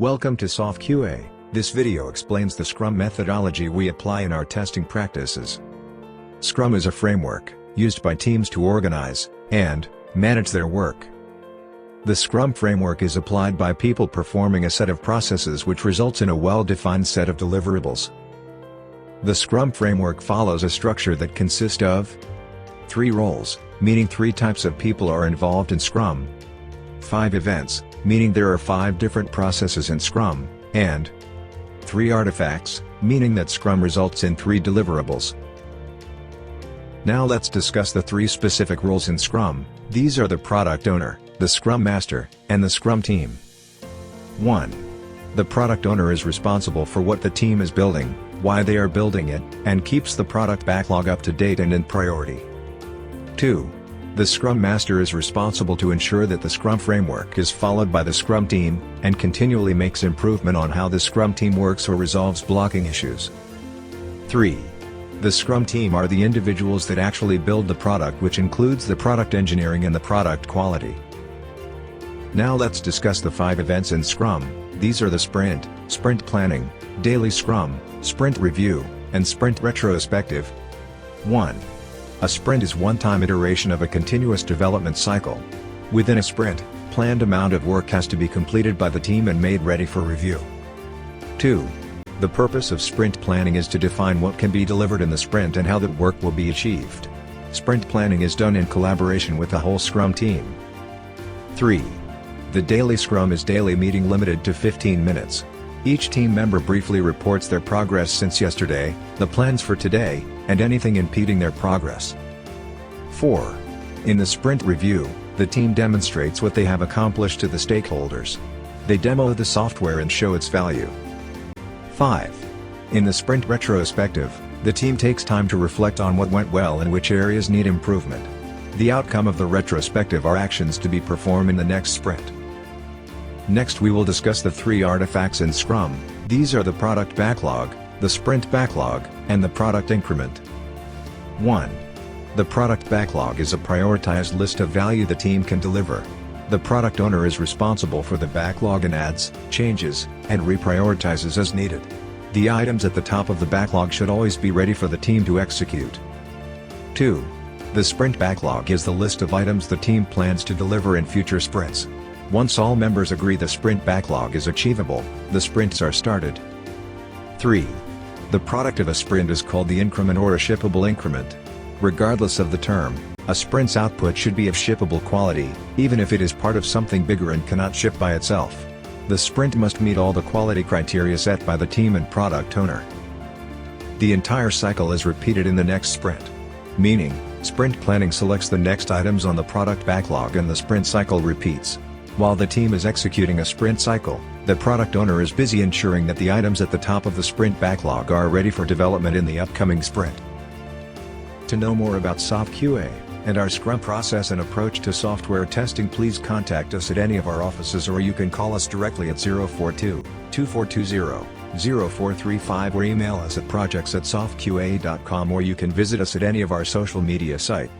Welcome to sofQA. This video explains the Scrum methodology we apply in our testing practices. Scrum is a framework used by teams to organize and manage their work. The Scrum framework is applied by people performing a set of processes which results in a well-defined set of deliverables. The Scrum framework follows a structure that consists of 3 roles, meaning 3 types of people are involved in Scrum, 5 events, meaning there are 5 different processes in Scrum, and 3 artifacts, meaning that Scrum results in 3 deliverables. Now let's discuss the 3 specific roles in Scrum. These are the product owner, the Scrum Master, and the Scrum team. 1. The product owner is responsible for what the team is building, why they are building it, and keeps the product backlog up to date and in priority. 2. The Scrum Master is responsible to ensure that the Scrum framework is followed by the Scrum team, and continually makes improvement on how the Scrum team works or resolves blocking issues. 3. The Scrum team are the individuals that actually build the product, which includes the product engineering and the product quality. Now let's discuss the 5 events in Scrum. These are the sprint, sprint planning, daily Scrum, sprint review, and sprint retrospective. 1. A sprint is one-time iteration of a continuous development cycle. Within a sprint, planned amount of work has to be completed by the team and made ready for review. 2. The purpose of sprint planning is to define what can be delivered in the sprint and how that work will be achieved. Sprint planning is done in collaboration with the whole Scrum team. 3. The daily Scrum is daily meeting limited to 15 minutes. Each team member briefly reports their progress since yesterday, the plans for today, and anything impeding their progress. 4. In the sprint review, the team demonstrates what they have accomplished to the stakeholders. They demo the software and show its value. 5. In the sprint retrospective, the team takes time to reflect on what went well and which areas need improvement. The outcome of the retrospective are actions to be performed in the next sprint. Next we will discuss the 3 artifacts in Scrum. These are the product backlog, the sprint backlog, and the product increment. 1. The product backlog is a prioritized list of value the team can deliver. The product owner is responsible for the backlog and adds, changes, and reprioritizes as needed. The items at the top of the backlog should always be ready for the team to execute. 2. The sprint backlog is the list of items the team plans to deliver in future sprints. Once all members agree the sprint backlog is achievable, the sprints are started. 3. The product of a sprint is called the increment or a shippable increment. Regardless of the term, a sprint's output should be of shippable quality, even if it is part of something bigger and cannot ship by itself. The sprint must meet all the quality criteria set by the team and product owner. The entire cycle is repeated in the next sprint. Meaning, sprint planning selects the next items on the product backlog and the sprint cycle repeats. While the team is executing a sprint cycle, the product owner is busy ensuring that the items at the top of the sprint backlog are ready for development in the upcoming sprint. To know more about sofQA and our Scrum process and approach to software testing, please contact us at any of our offices, or you can call us directly at 042-2420-0435 or email us at projects@sofqa.com, or you can visit us at any of our social media sites.